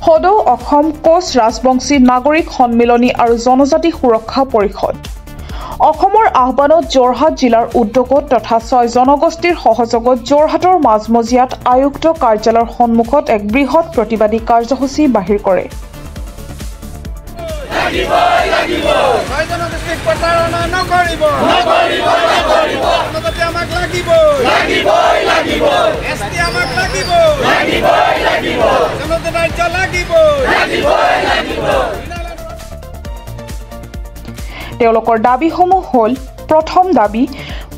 সদৌ অসম কোচ ৰাজবংশী নাগৰিক সন্মিলনী আৰু জনজাতি সুৰক্ষা পৰিষদ অসমৰ আহ্বানত যোৰহাট জিলাৰ উদ্যোগত তথা 6 জনগোষ্ঠীৰ সহযোগত যোৰহাটৰ মাজমজিয়াত আয়ুক্ত কাৰ্যালয়ৰ সন্মুখত এক বৃহৎ প্ৰতিবাদী কাৰ্যসূচী বাহিৰ কৰে। তেওঁলোকৰ দাবীসমূহ হ'ল প্ৰথম দাবী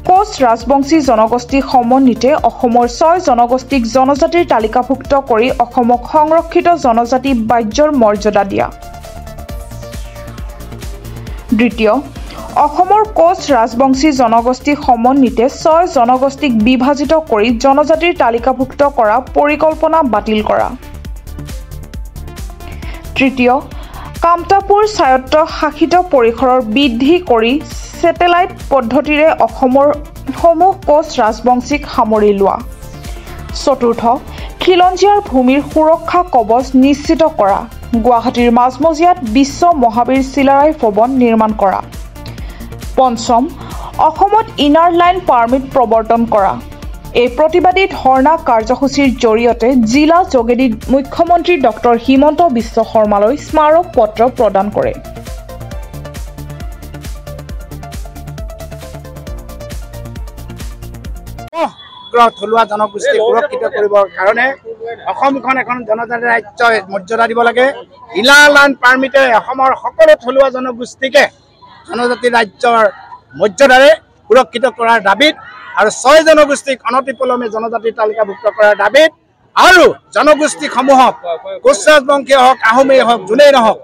কোচ ৰাজবংশী জনগোষ্ঠী সমন্বিতে অসমৰ 6 জনগোষ্ঠীক জনজাতিৰ তালিকাভুক্ত কৰি অসমক সংৰক্ষিত জনজাতি বাজ্যৰ মৰ্যাদা দিয়া। দ্বিতীয় অসমৰ কোচ ৰাজবংশী জনগোষ্ঠী সমন্বিতে 6 জনগোষ্ঠীক বিভাজিত কৰি জনজাতিৰ তালিকাভুক্ত কৰা পৰিকল্পনা বাতিল কৰা। তৃতীয় কামতাপুৰ স্বায়ত্ত শাসিত পৰিসৰৰ বৃদ্ধি কৰি ছেটেলাইট পদ্ধতিৰে অসমৰ সমূহ কোচ ৰাজবংশীক সামৰি লোৱা। চতুৰ্থ খিলঞ্জীয়াৰ ভূমিৰ সুৰক্ষা কবচ নিশ্চিত কৰা। গুৱাহাটীৰ মাজমজিয়াত বিশ্ব মহাবীৰ চিলাৰায় ভৱন নিৰ্মাণ কৰা। পঞ্চম অসমত ইনাৰ লাইন পাৰ্মিট প্ৰৱৰ্তন কৰা। এই প্ৰতিবাদী ধৰ্ণা কাৰ্যসূচীৰ জৰিয়তে জিলা যোগেদি মুখ্যমন্ত্ৰী ডক্টৰ হিমন্ত বিশ্ব শৰ্মালৈ স্মাৰক পত্ৰ প্ৰদান কৰে। থলুৱা জনগোষ্ঠী সুৰক্ষিত কৰিবৰ কাৰণে অসমখন এখন জনজাতি ৰাজ্য মৰ্যাদা দিব লাগে। ইনাৰ লাইন পাৰ্মিটে অসমৰ সকলো থলুৱা জনগোষ্ঠীকে জনজাতি ৰাজ্যৰ মৰ্যাদাৰে সুৰক্ষিত কৰাৰ দাবীত আৰু 6 জনগোষ্ঠীক অনতিপলমে জনজাতিৰ তালিকাভুক্ত কৰাৰ দাবীত আৰু জনগোষ্ঠীসমূহক কোচ ৰাজবংশী হওক আহোমেই হওক যোনেই নহওক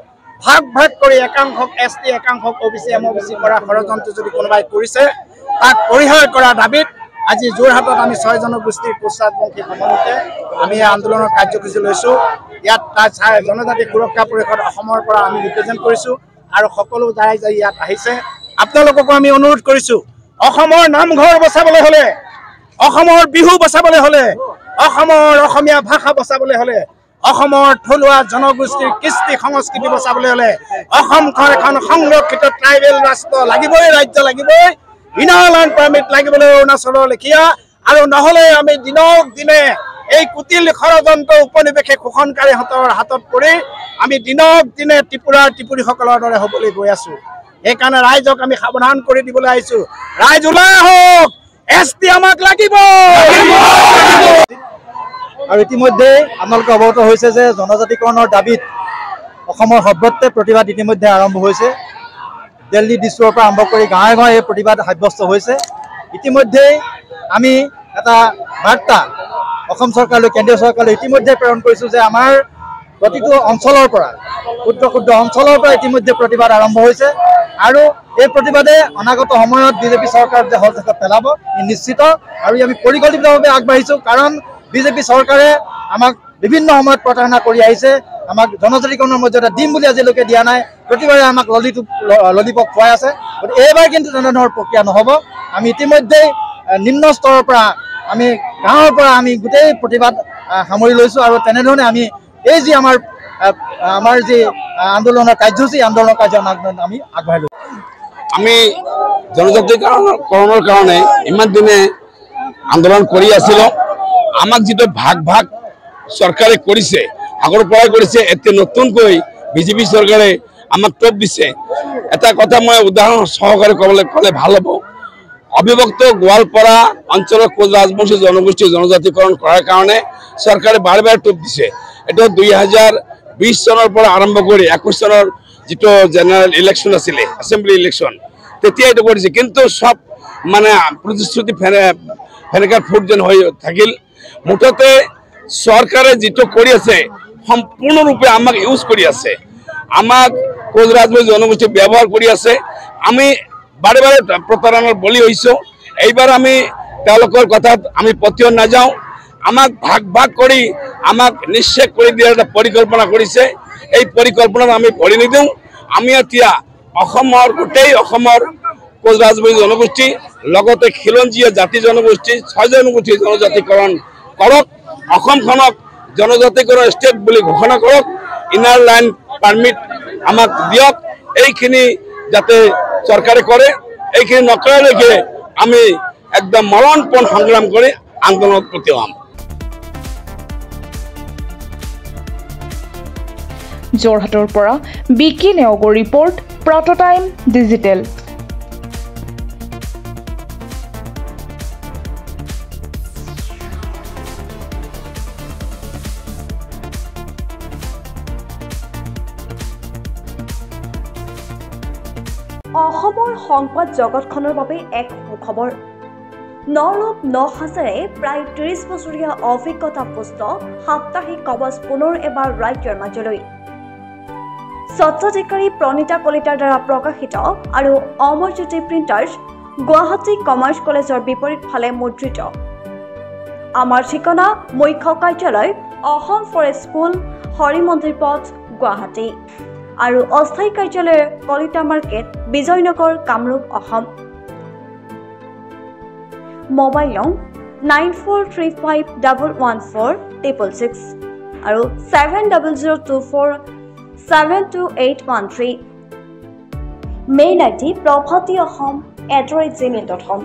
ভাগ ভাগ কৰি একাংশক ST একাংশক OBC MOBC কৰা ষড়যন্ত্ৰ যদি কোনোবাই কৰিছে তাক পৰিহাৰ কৰাৰ দাবীত আজি যোৰহাটত আমি 6 জনগোষ্ঠীৰ কোচ ৰাজবংশী সমন্বিতে আমি আন্দোলনৰ কাৰ্যসূচী লৈছোঁ। ইয়াত জনজাতি সুৰক্ষা পৰিষদ অসমৰ পৰা আমি ৰিপ্ৰেজেণ্ট কৰিছোঁ আৰু সকলো ৰাইজ ইয়াত আহিছে। আপোনালোককো আমি অনুৰোধ কৰিছোঁ অসমৰ নামঘৰ বচাবলৈ হ'লে, অসমৰ বিহু বচাবলৈ হ'লে, অসমৰ অসমীয়া ভাষা বচাবলৈ হ'লে, অসমৰ থলুৱা জনগোষ্ঠীৰ কৃষ্টি সংস্কৃতি বচাবলৈ হ'লে অসমখন এখন সংৰক্ষিত ট্ৰাইবেল ৰাষ্ট্ৰ লাগিবই, ৰাজ্য লাগিবই, ইনাৰ লাইন পাৰ্মিট লাগিবলৈ অৰুণাচলৰ লেখীয়া আৰু নহ'লে আমি দিনক দিনে এই কুটিল ষড়যন্ত্ৰ উপনিৱেশে শোষণকাৰীহঁতৰ হাতত পৰি আমি দিনক দিনে ত্ৰিপুৰীসকলৰ দৰে হ'বলৈ গৈ আছোঁ। সেইকাৰণে ৰাইজক আমি সাৱধান কৰি দিবলৈ আহিছোঁ। ৰাইজ ওলাই আহক, ST আমাক লাগিব। আৰু ইতিমধ্যে আপোনালোকে অৱগত হৈছে যে জনজাতিকৰণৰ দাবীত অসমৰ সৰ্বত্ৰে প্ৰতিবাদ ইতিমধ্যে আৰম্ভ হৈছে। দিল্লী ডিষ্ট্ৰিক্টৰ পৰা আৰম্ভ কৰি গাঁৱে গাঁৱে এই প্ৰতিবাদ সাব্যস্ত হৈছে। ইতিমধ্যে আমি এটা বাৰ্তা অসম চৰকাৰলৈ, কেন্দ্ৰীয় চৰকাৰলৈ ইতিমধ্যে প্ৰেৰণ কৰিছোঁ যে আমাৰ প্ৰতিটো অঞ্চলৰ পৰা ক্ষুদ্ৰ ক্ষুদ্ৰ অঞ্চলৰ পৰা ইতিমধ্যে প্ৰতিবাদ আৰম্ভ হৈছে আৰু এই প্ৰতিবাদে অনাগত সময়ত বিজেপি চৰকাৰক যে হস্তক্ষেপ পেলাব নিশ্চিত। আৰু আমি পৰিকল্পিতভাৱে আগবাঢ়িছোঁ কাৰণ বিজেপি চৰকাৰে আমাক বিভিন্ন সময়ত প্ৰতাৰণা কৰি আহিছে। আমাক জনজাতিকৰণৰ মৰ্যাদা দিম বুলি আজিলৈকে দিয়া নাই, প্ৰতিবাৰে আমাক ললিপপ খুৱাই আছে। গতিকে এইবাৰ কিন্তু তেনেধৰণৰ প্ৰক্ৰিয়া নহ'ব। আমি ইতিমধ্যেই নিম্ন স্তৰৰ পৰা আমি গাঁৱৰ পৰা আমি গোটেই প্ৰতিবাদ সামৰি লৈছোঁ আৰু তেনেধৰণে আমি এই যি আমাৰ যি আন্দোলনৰ কাৰ্যসূচী আন্দোলনৰ আমি আগবঢ়াই লৈছোঁ। আমি জনজাতিকৰণৰ কাৰণে ইমান দিনে আন্দোলন কৰি আছিলোঁ। আমাক যিটো ভাগ ভাগ চৰকাৰে কৰিছে, আগৰ পৰাই কৰিছে, এতিয়া নতুনকৈ বিজেপি চৰকাৰে আমাক টোপ দিছে। এটা কথা মই উদাহৰণ সহকাৰে ক'লে ভাল হ'ব। অবিভক্ত গোৱালপাৰা অঞ্চলৰ কোচ ৰাজবংশী জনগোষ্ঠী জনজাতিকৰণ কৰাৰ কাৰণে চৰকাৰে বাৰে বাৰে টোপ দিছে। এইটো 2020 চনৰ পৰা আৰম্ভ কৰি 21 চনৰ যিটো জেনেৰেল ইলেকশ্যন আছিলে, এছেম্বলি ইলেকশ্যন, তেতিয়া এইটো কৰিছে। কিন্তু সব মানে প্ৰতিশ্ৰুতি ফেনেকাৰ ফুট যেন হৈ থাকিল। মুঠতে চৰকাৰে যিটো কৰি আছে সম্পূৰ্ণৰূপে আমাক ইউজ কৰি আছে, আমাক কোচ ৰাজবংশী জনগোষ্ঠী ব্যৱহাৰ কৰি আছে। আমি বাৰে বাৰে প্ৰতাৰণাৰ বলি হৈছোঁ। এইবাৰ আমি তেওঁলোকৰ কথাত আমি পতিয়ন নাযাওঁ। আমাক ভাগ ভাগ কৰি আমাক নিশ্চয় কৰি দিয়াৰ এটা পৰিকল্পনা কৰিছে। এই পৰিকল্পনাত আমি ভৰি নিদিওঁ। আমি এতিয়া অসমৰ গোটেই অসমৰ কোচ ৰাজবংশী জনগোষ্ঠী লগতে খিলঞ্জীয়া জাতি জনগোষ্ঠী 6 জনগোষ্ঠী জনজাতিকৰণ কৰক, অসমখনক জনজাতিকৰণ ষ্টেট বুলি ঘোষণা কৰক ইনাৰ লাইন পাৰ্মিট আমাক দিয়ক এইখিনি যাতে চৰকাৰে কৰে এইখিনি নকৰালৈকে আমি একদম মৰণপণ সংগ্ৰাম কৰি আন্দোলনত প্ৰতিহম যোৰহাটৰ পৰা বিকি নেওগৰ ৰিপৰ্ট প্ৰটোটাইম ডিজিটেল অসমৰ সংবাদ জগতখনৰ বাবে এক সুখবৰ নৰূপ নহাজাৰে প্ৰায় ৩০ বছৰীয়া অভিজ্ঞতাপুষ্ট সাপ্তাহিক কবচ পুনৰ এবাৰ ৰাজ্যৰ মাজলৈ স্বচ্ছাধিকাৰী প্ৰণীতা কলিতাৰ দ্বাৰা প্ৰকাশিত আৰু অমৰজ্যোতি প্ৰিণ্টাৰ্ছ গুৱাহাটী কমাৰ্চ কলেজৰ বিপৰীত ফালে মুদ্ৰিত আমাৰ ঠিকনা মুখ্য কাৰ্যালয় অসম ফৰেষ্ট স্কুল হৰিমন্দিৰ পথ গুৱাহাটী আৰু অস্থায়ী কাৰ্যালয় কলিতা মাৰ্কেট বিজয়নগৰ কামৰূপ অসম মোবাইল নং 9435114666 আৰু 7024722813 মেইল আইডি prabhatiahom@gmail.com